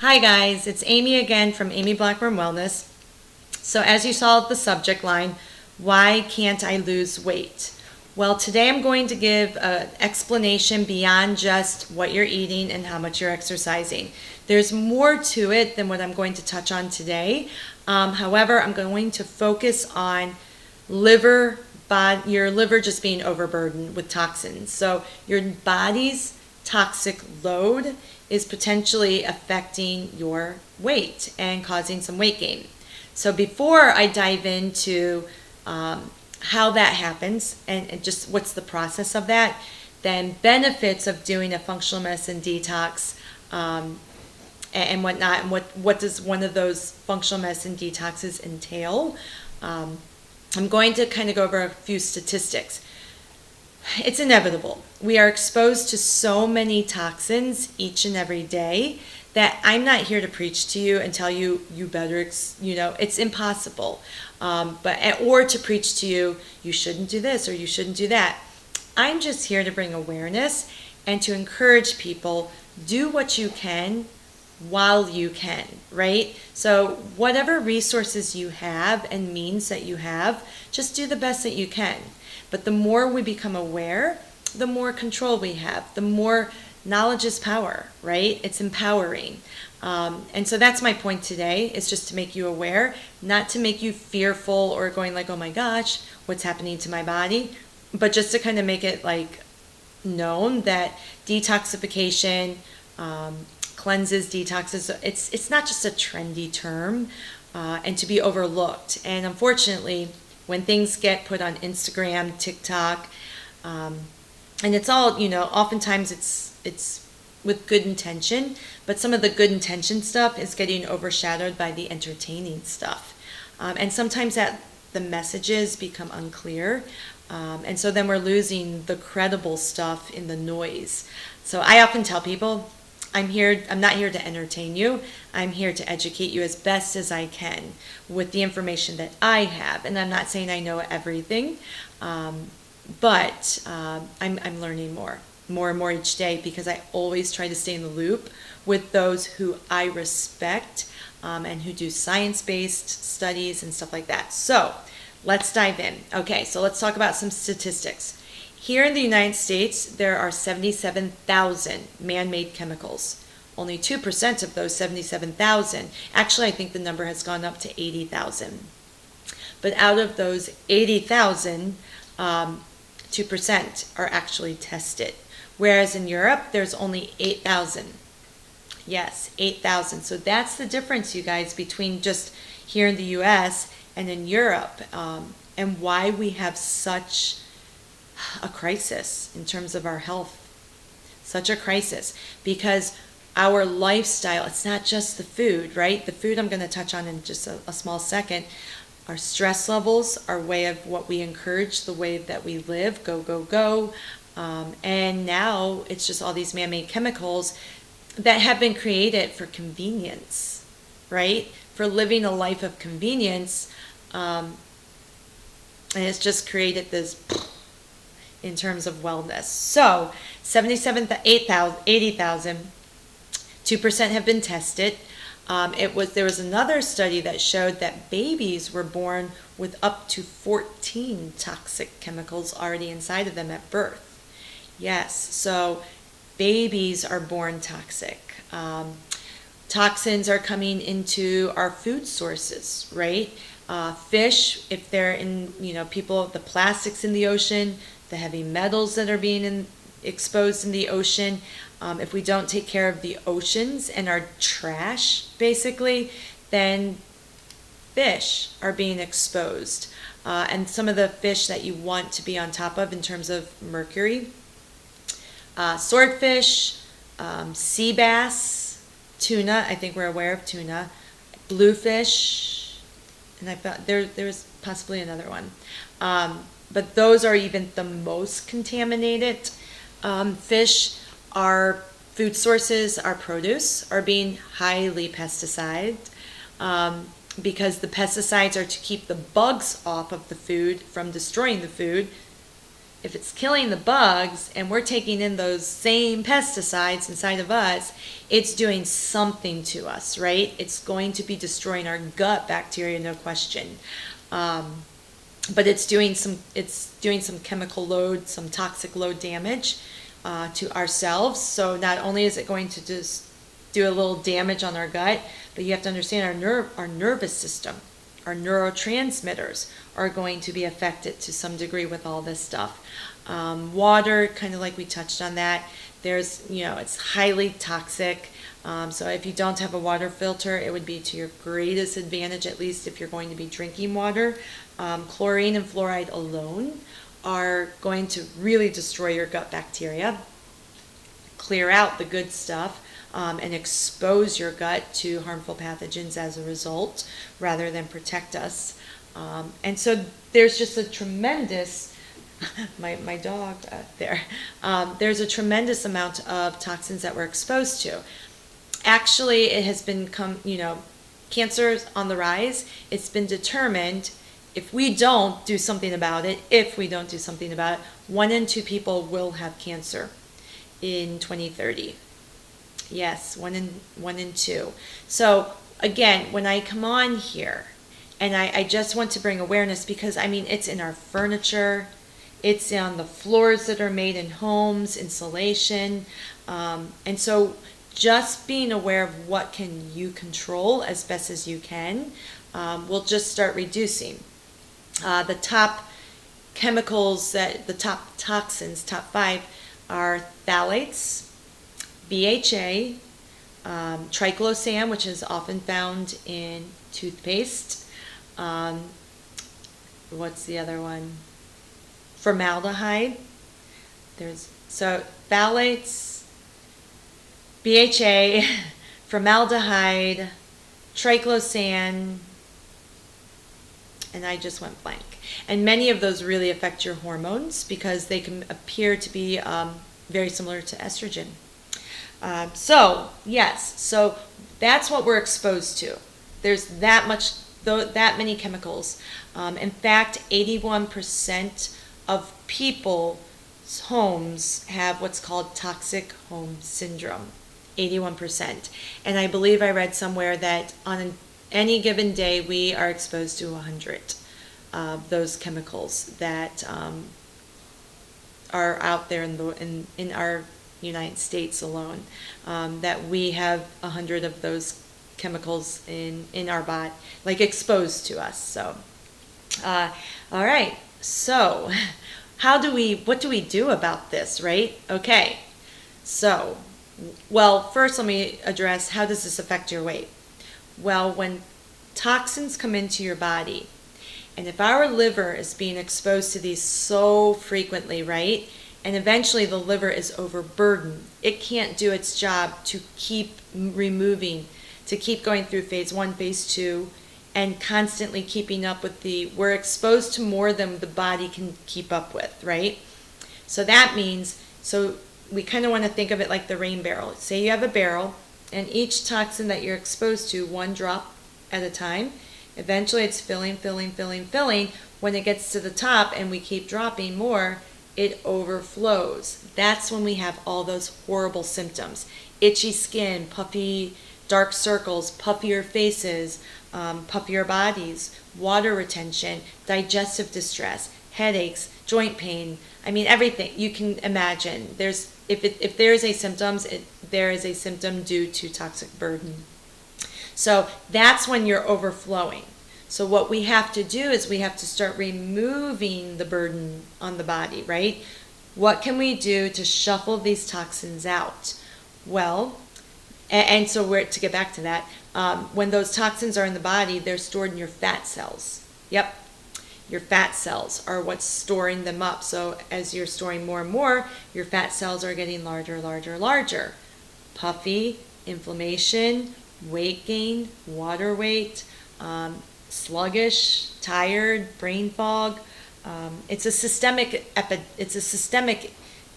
Hi guys, it's Amy again from Amy Blackburn Wellness. So as you saw the subject line, why can't I lose weight? Well, today I'm going to give an explanation beyond just what you're eating and how much you're exercising. There's more to it than what I'm going to touch on today. However, I'm going to focus on your liver just being overburdened with toxins. So your body's toxic load is potentially affecting your weight and causing some weight gain. So before I dive into how that happens and just what's the process of that, then benefits of doing a functional medicine detox and whatnot, and what does one of those functional medicine detoxes entail. I'm going to kind of go over a few statistics. It's inevitable. We are exposed to so many toxins each and every day that I'm not here to preach to you and tell you better, it's impossible. Or to preach to you, you shouldn't do this or you shouldn't do that. I'm just here to bring awareness and to encourage people, do what you can while you can, right? So whatever resources you have and means that you have, just do the best that you can. But the more we become aware, the more control we have, the more knowledge is power, right? It's empowering. And so that's my point today, is just to make you aware, not to make you fearful or going like, oh my gosh, what's happening to my body? But just to kind of make it like known that detoxification, cleanses, detoxes, it's not just a trendy term and to be overlooked. And unfortunately, when things get put on Instagram, TikTok, and it's all, oftentimes it's with good intention, but some of the good intention stuff is getting overshadowed by the entertaining stuff. And sometimes the messages become unclear. And so then we're losing the credible stuff in the noise. So I often tell people, I'm not here to entertain you. I'm here to educate you as best as I can with the information that I have. And I'm not saying I know everything, but I'm learning more and more each day, because I always try to stay in the loop with those who I respect and who do science-based studies and stuff like that. So let's dive in. Okay, so let's talk about some statistics. Here in the United States, there are 77,000 man-made chemicals. Only 2% of those 77,000, actually I think the number has gone up to 80,000. But out of those 80,000, 2% are actually tested. Whereas in Europe, there's only 8,000. Yes, 8,000. So that's the difference, you guys, between just here in the US and in Europe, and why we have such a crisis in terms of our health. Such a crisis, because our lifestyle, it's not just the food, right? The food I'm going to touch on in just a small second. Our stress levels, our way of what we encourage, the way that we live, go, go, go. And now it's just all these man-made chemicals that have been created for convenience, right? For living a life of convenience. And it's just created this in terms of wellness. So 80,000, 2% have been tested. There was another study that showed that babies were born with up to 14 toxic chemicals already inside of them at birth. Yes, so babies are born toxic. Toxins are coming into our food sources, right? Fish, if they're in, the plastics in the ocean, the heavy metals that are being exposed in the ocean. If we don't take care of the oceans and our trash, basically, then fish are being exposed. And some of the fish that you want to be on top of in terms of mercury, swordfish, sea bass, tuna, I think we're aware of tuna, bluefish, and I thought there was possibly another one. But those are even the most contaminated fish. Our food sources, our produce, are being highly pesticided because the pesticides are to keep the bugs off of the food from destroying the food. if it's killing the bugs and we're taking in those same pesticides inside of us, it's doing something to us, right? It's going to be destroying our gut bacteria, no question. But it's doing some chemical load, some toxic load damage to ourselves. So not only is it going to just do a little damage on our gut, but you have to understand our nervous system, our neurotransmitters are going to be affected to some degree with all this stuff. Water, kind of like we touched on that, it's highly toxic. So if you don't have a water filter, it would be to your greatest advantage, at least if you're going to be drinking water. Chlorine and fluoride alone are going to really destroy your gut bacteria, clear out the good stuff, and expose your gut to harmful pathogens as a result, rather than protect us. And so there's just a tremendous, my dog there, there's a tremendous amount of toxins that we're exposed to. Actually, it has become, cancer on the rise. It's been determined if we don't do something about it, 1 in 2 people will have cancer in 2030. Yes, one in two. So again, when I come on here, and I just want to bring awareness, because it's in our furniture, it's on the floors that are made in homes, insulation, and so just being aware of what can you control as best as you can will just start reducing. The top chemicals, the top toxins, top 5, are phthalates, BHA, triclosan, which is often found in toothpaste. What's the other one? Formaldehyde. So phthalates, BHA, formaldehyde, triclosan, and I just went blank. And many of those really affect your hormones because they can appear to be very similar to estrogen. So that's what we're exposed to. There's that many chemicals. In fact, 81% of people's homes have what's called toxic home syndrome. 81%. And I believe I read somewhere that on any given day we are exposed to 100 of those chemicals that are out there in our United States alone, that we have 100 of those chemicals in our body, like exposed to us. So all right, so what do we do about this, right? Okay, so first let me address, how does this affect your weight? Well, when toxins come into your body, and if our liver is being exposed to these so frequently, right, and eventually the liver is overburdened, it can't do its job to keep removing, to keep going through phase 1, phase 2, and constantly keeping up with we're exposed to more than the body can keep up with, right? So that means, we kind of want to think of it like the rain barrel. Say you have a barrel, and each toxin that you're exposed to, 1 drop at a time, eventually it's filling. When it gets to the top and we keep dropping more, it overflows. That's when we have all those horrible symptoms. Itchy skin, puffy dark circles, puffier faces, puffier bodies, water retention, digestive distress, headaches, joint pain. Everything you can imagine. If there is a symptom, there is a symptom due to toxic burden. So that's when you're overflowing. So what we have to do is we have to start removing the burden on the body, right? What can we do to shuffle these toxins out? Well, and so to get back to that, when those toxins are in the body, they're stored in your fat cells. Yep. Your fat cells are what's storing them up. So as you're storing more and more, your fat cells are getting larger. Puffy, inflammation, weight gain, water weight, sluggish, tired, brain fog. It's a systemic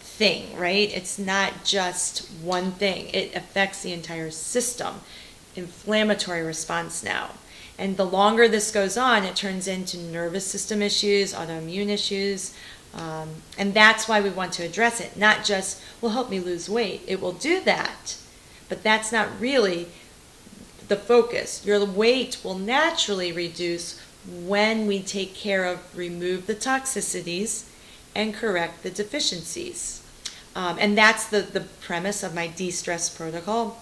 thing, right? It's not just one thing. It affects the entire system. Inflammatory response now. And the longer this goes on, it turns into nervous system issues, autoimmune issues, And that's why we want to address it, not just, will help me lose weight. It will do that, but that's not really the focus. Your weight will naturally reduce when we take care of remove the toxicities and correct the deficiencies. And that's the premise of my de-stress protocol.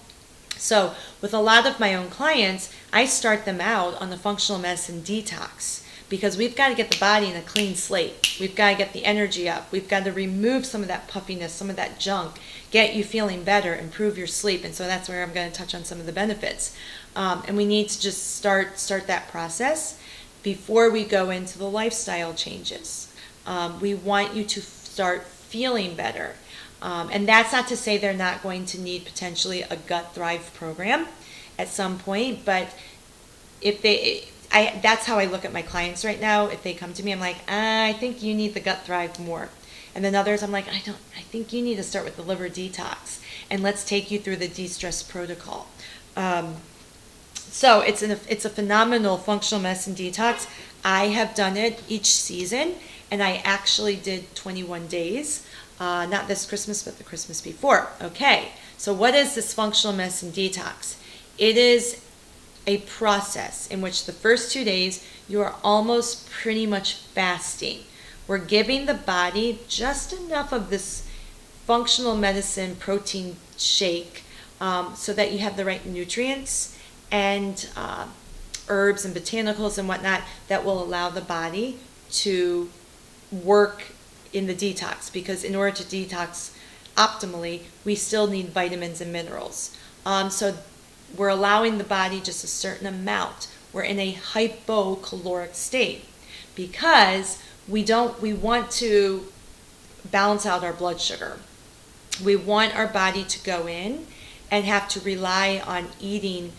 So with a lot of my own clients, I start them out on the functional medicine detox because we've got to get the body in a clean slate. We've got to get the energy up. We've got to remove some of that puffiness, some of that junk, get you feeling better, improve your sleep. And so that's where I'm going to touch on some of the benefits. And we need to just start that process before we go into the lifestyle changes. We want you to start feeling better. And that's not to say they're not going to need potentially a Gut Thrive program at some point, but if that's how I look at my clients right now. If they come to me, I'm like, I think you need the Gut Thrive more. And then others, I'm like, I think you need to start with the liver detox, and let's take you through the de-stress protocol. So it's a phenomenal functional medicine detox. I have done it each season, and I actually did 21 days. Not this Christmas, but the Christmas before. Okay, so what is this functional medicine detox? It is a process in which the first 2 days you are almost pretty much fasting. We're giving the body just enough of this functional medicine protein shake so that you have the right nutrients and herbs and botanicals and whatnot that will allow the body to work in the detox, because in order to detox optimally, we still need vitamins and minerals. So we're allowing the body just a certain amount. We're in a hypocaloric state because we want to balance out our blood sugar. We want our body to go in and have to rely on eating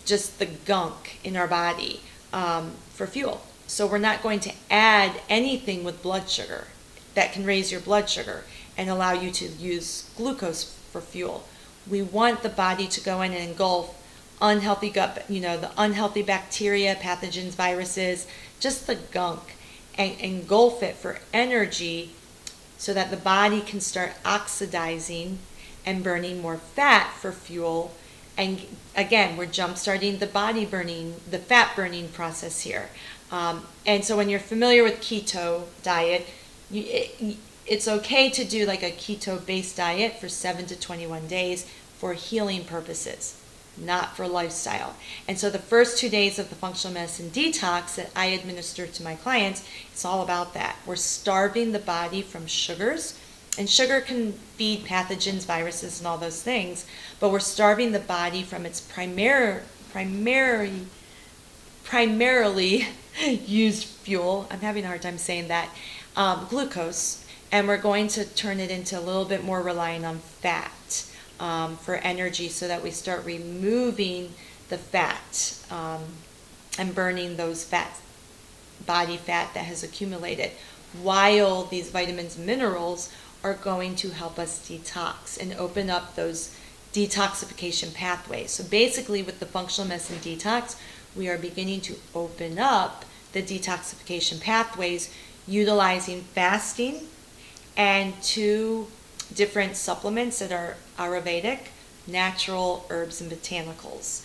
just the gunk in our body for fuel. So we're not going to add anything with blood sugar that can raise your blood sugar and allow you to use glucose for fuel. We want the body to go in and engulf unhealthy gut, the unhealthy bacteria, pathogens, viruses, just the gunk, and engulf it for energy so that the body can start oxidizing and burning more fat for fuel. And again, we're jump starting the body burning, the fat burning process here. And so when you're familiar with keto diet, it's okay to do like a keto-based diet for 7 to 21 days for healing purposes, not for lifestyle. And so the first 2 days of the functional medicine detox that I administer to my clients, it's all about that. We're starving the body from sugars, and sugar can feed pathogens, viruses, and all those things, but we're starving the body from its primarily used fuel. I'm having a hard time saying that. Glucose, and we're going to turn it into a little bit more relying on fat for energy so that we start removing the fat and burning those body fat that has accumulated, while these vitamins and minerals are going to help us detox and open up those detoxification pathways. So basically with the functional medicine detox, we are beginning to open up the detoxification pathways utilizing fasting and 2 different supplements that are Ayurvedic, natural herbs and botanicals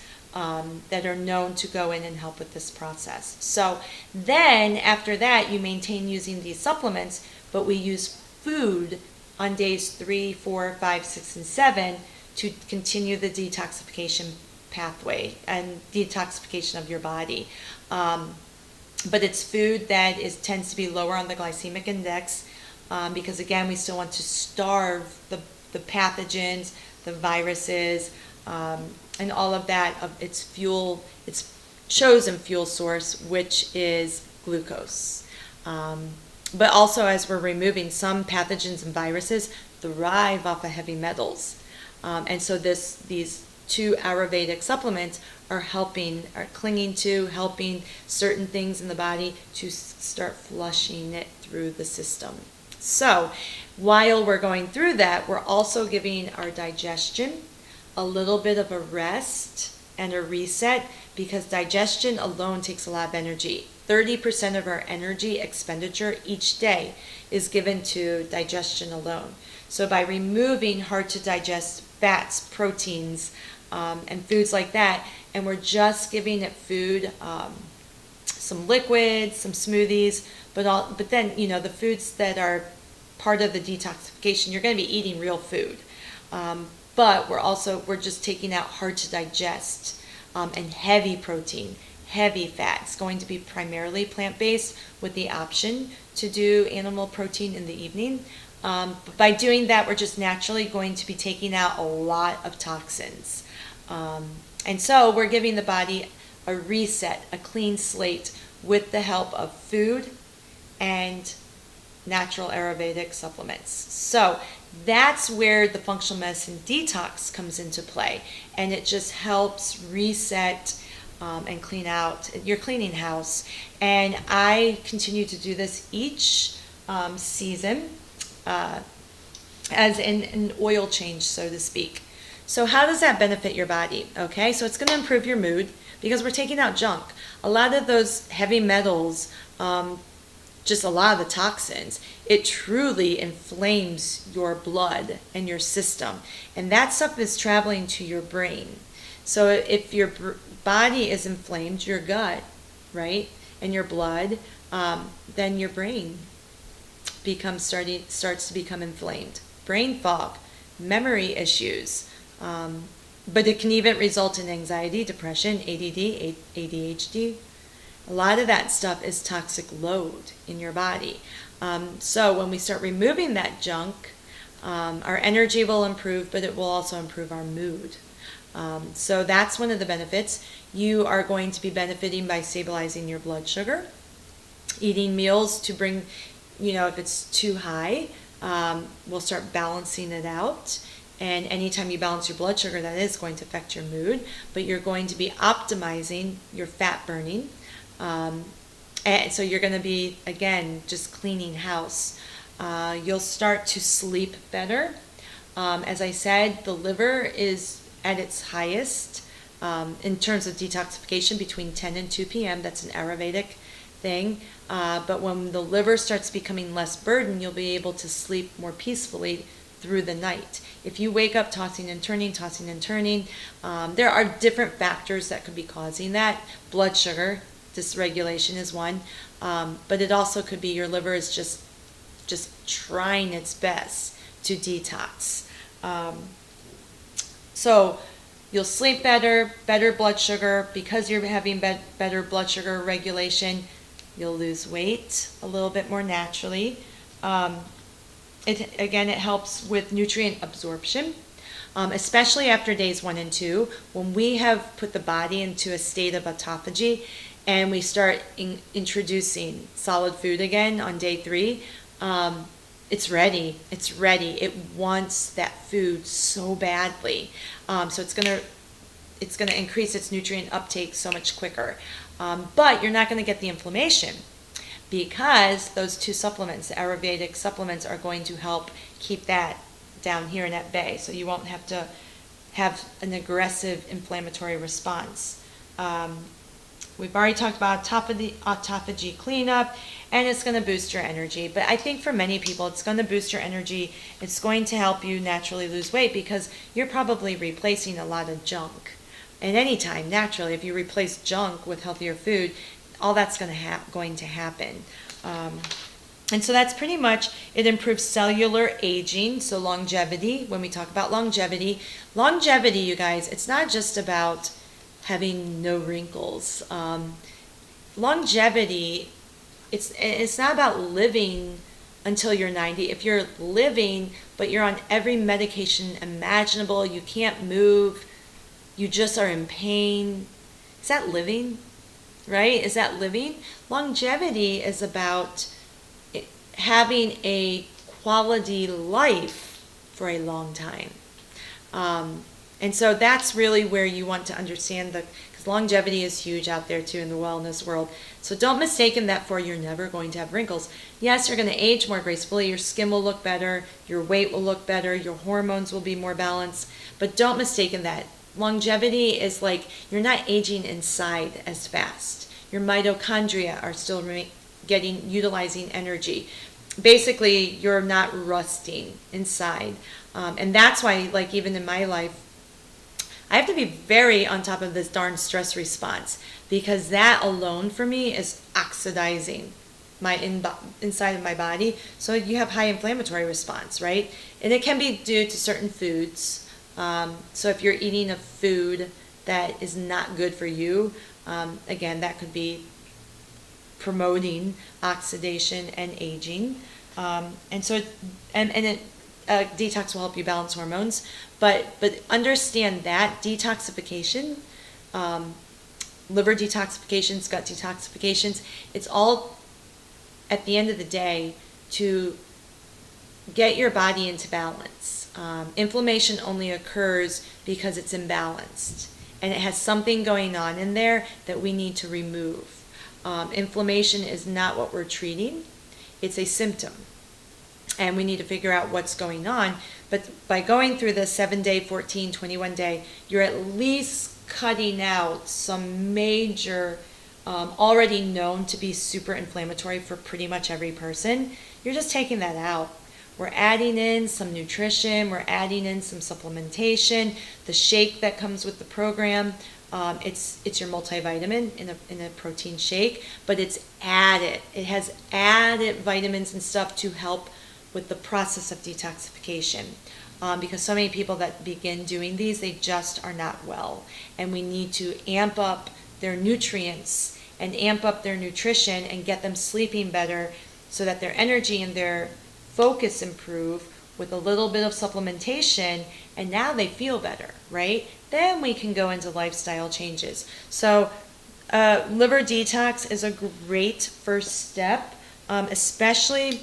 that are known to go in and help with this process. So then after that, you maintain using these supplements, but we use food on days 3, 4, 5, 6, and 7 to continue the detoxification pathway and detoxification of your body. But it's food that tends to be lower on the glycemic index because, again, we still want to starve the pathogens, the viruses, and all of that of its fuel, its chosen fuel source, which is glucose. But also, as we're removing, some pathogens and viruses thrive off of heavy metals. And so these 2 Ayurvedic supplements are clinging to, helping certain things in the body to start flushing it through the system. So while we're going through that, we're also giving our digestion a little bit of a rest and a reset, because digestion alone takes a lot of energy. 30% of our energy expenditure each day is given to digestion alone. So by removing hard to digest fats, proteins, and foods like that, and we're just giving it food, some liquids, some smoothies, but then the foods that are part of the detoxification, you're going to be eating real food, but we're just taking out hard to digest and heavy protein, heavy fat. It's going to be primarily plant-based with the option to do animal protein in the evening. But by doing that, we're just naturally going to be taking out a lot of toxins. And so we're giving the body a reset, a clean slate with the help of food and natural Ayurvedic supplements. So that's where the functional medicine detox comes into play. And it just helps reset and clean out your cleaning house. And I continue to do this each season as an oil change, so to speak. So how does that benefit your body? Okay, so it's going to improve your mood because we're taking out junk. A lot of those heavy metals, just a lot of the toxins, it truly inflames your blood and your system. And that stuff is traveling to your brain. So if your body is inflamed, your gut, right, and your blood, then your brain starts to become inflamed. Brain fog, memory issues, but it can even result in anxiety, depression, ADD, ADHD. A lot of that stuff is toxic load in your body. So when we start removing that junk, our energy will improve, but it will also improve our mood. So that's one of the benefits. You are going to be benefiting by stabilizing your blood sugar, eating meals to bring, if it's too high, we'll start balancing it out. And anytime you balance your blood sugar, that is going to affect your mood, but you're going to be optimizing your fat burning. And so you're going to be, again, just cleaning house. You'll start to sleep better. As I said, the liver is at its highest in terms of detoxification between 10 and 2 p.m. That's an Ayurvedic thing. But when the liver starts becoming less burdened, you'll be able to sleep more peacefully through the night. If you wake up tossing and turning, there are different factors that could be causing that. Blood sugar dysregulation is one, but it also could be your liver is just trying its best to detox. So you'll sleep better blood sugar. Because you're having better blood sugar regulation, you'll lose weight a little bit more naturally. It helps with nutrient absorption, especially after days 1 and 2, when we have put the body into a state of autophagy and we start introducing solid food again on day 3. It's ready. It wants that food so badly. So it's gonna increase its nutrient uptake so much quicker. But you're not going to get the inflammation, because those 2 supplements, the Ayurvedic supplements, are going to help keep that down here and at bay. So you won't have to have an aggressive inflammatory response. We've already talked about autophagy cleanup, and it's going to boost your energy. But I think for many people, it's going to boost your energy. It's going to help you naturally lose weight because you're probably replacing a lot of junk. And anytime, naturally, if you replace junk with healthier food, all that's going to happen. And so that's pretty much, it improves cellular aging, so longevity. When we talk about longevity, you guys, it's not just about having no wrinkles. Longevity, it's not about living until you're 90. If you're living, but you're on every medication imaginable, you can't move, you just are in pain, is that living? Right? Is that living? Longevity is about having a quality life for a long time. And so that's really where you want to understand because longevity is huge out there too in the wellness world. So don't mistake that for you're never going to have wrinkles. Yes, you're going to age more gracefully. Your skin will look better. Your weight will look better. Your hormones will be more balanced. But don't mistake that. Longevity is like you're not aging inside as fast. your mitochondria are still utilizing energy. Basically, you're not rusting inside. And that's why, like, even in my life, I have to be very on top of this darn stress response, because that alone for me is oxidizing my inside of my body. So you have high inflammatory response, right? And it can be due to certain foods. So if you're eating a food that is not good for you, again, that could be promoting oxidation and aging. And so, detox will help you balance hormones. But understand that detoxification, liver detoxifications, gut detoxifications, it's all at the end of the day to get your body into balance. Inflammation only occurs because it's imbalanced, and it has something going on in there that we need to remove. Inflammation is not what we're treating, it's a symptom. And we need to figure out what's going on. But by going through the 7-day, 14, 21-day, you're at least cutting out some major, already known to be super inflammatory for pretty much every person. You're just taking that out. We're adding in some nutrition, we're adding in some supplementation, the shake that comes with the program. It's your multivitamin in a protein shake, but it's added. It has added vitamins and stuff to help with the process of detoxification. Because so many people that begin doing these, they just are not well. And we need to amp up their nutrients and amp up their nutrition and get them sleeping better so that their energy and their focus improve with a little bit of supplementation, and now they feel better, right? Then we can go into lifestyle changes. So liver detox is a great first step, especially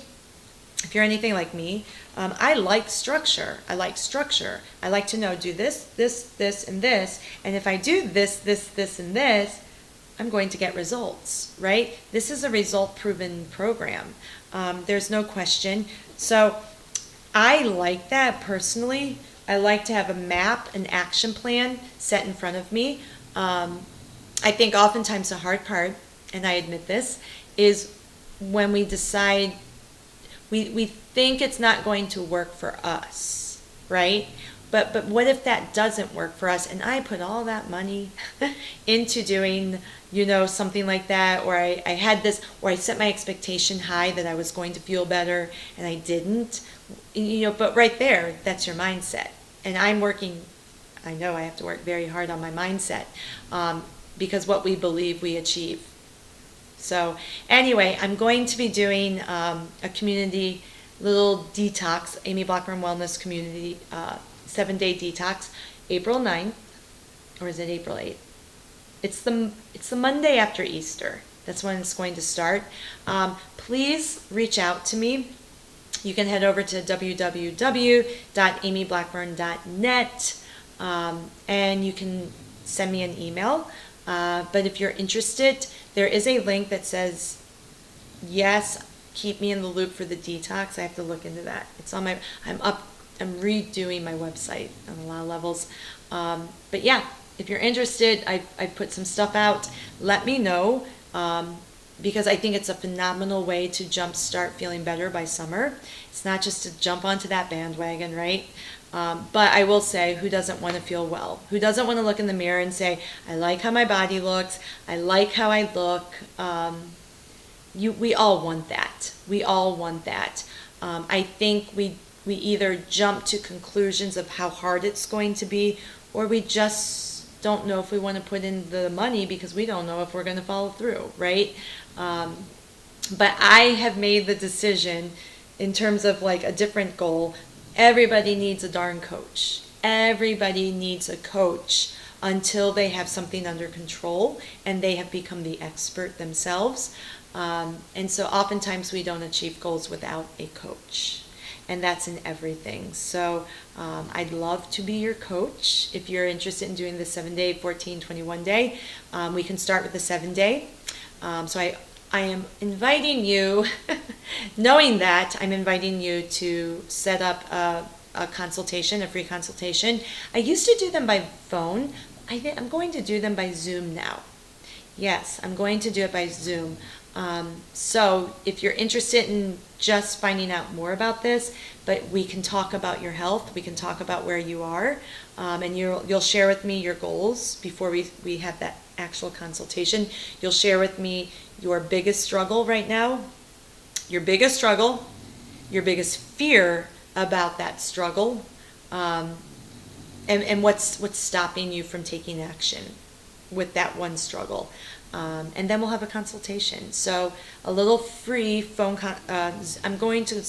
if you're anything like me. I like structure. I like to know, do this, this, and this. And if I do this, and this, I'm going to get results, right? This is a result-proven program. There's no question. So I like that personally. I like to have a map, an action plan set in front of me. I think oftentimes the hard part, and I admit this, is when we decide we think it's not going to work for us, right? But what if that doesn't work for us, and I put all that money into doing, something like that, or I had this, or I set my expectation high that I was going to feel better and I didn't, but right there, that's your mindset. And I know I have to work very hard on my mindset, because what we believe we achieve. So anyway, I'm going to be doing a community little detox, Amy Blackburn Wellness Community 7-day detox, April 9th, or is it April 8th? It's the Monday after Easter. That's when it's going to start. Please reach out to me. You can head over to www.amyblackburn.net, and you can send me an email. But if you're interested, there is a link that says, yes, keep me in the loop for the detox. I have to look into that. It's on I'm redoing my website on a lot of levels. But yeah, if you're interested, I've put some stuff out. Let me know, because I think it's a phenomenal way to jumpstart feeling better by summer. It's not just to jump onto that bandwagon, right? But I will say, who doesn't want to feel well? Who doesn't want to look in the mirror and say, I like how my body looks, I like how I look? We all want that. We all want that. I think we either jump to conclusions of how hard it's going to be, or we just don't know if we want to put in the money because we don't know if we're going to follow through, right? But I have made the decision in terms of like a different goal. Everybody needs a darn coach. Everybody needs a coach until they have something under control and they have become the expert themselves. And so oftentimes we don't achieve goals without a coach. And that's in everything. So I'd love to be your coach. If you're interested in doing the 7-day, 14, 21-day, we can start with the 7-day. So I am inviting you, knowing that, I'm inviting you to set up a consultation, a free consultation. I used to do them by phone. I'm going to do them by Zoom now. Yes, I'm going to do it by Zoom. So if you're interested in just finding out more about this, but we can talk about your health, we can talk about where you are, and you'll share with me your goals before we have that actual consultation. You'll share with me your biggest struggle right now, your biggest struggle, your biggest fear about that struggle, and what's stopping you from taking action with that one struggle. And then we'll have a consultation. So a little free I'm going to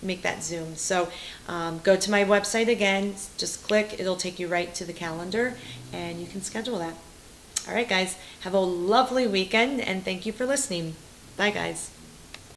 make that Zoom. So go to my website again, just click, it'll take you right to the calendar, and you can schedule that. All right, guys, have a lovely weekend, and thank you for listening. Bye, guys.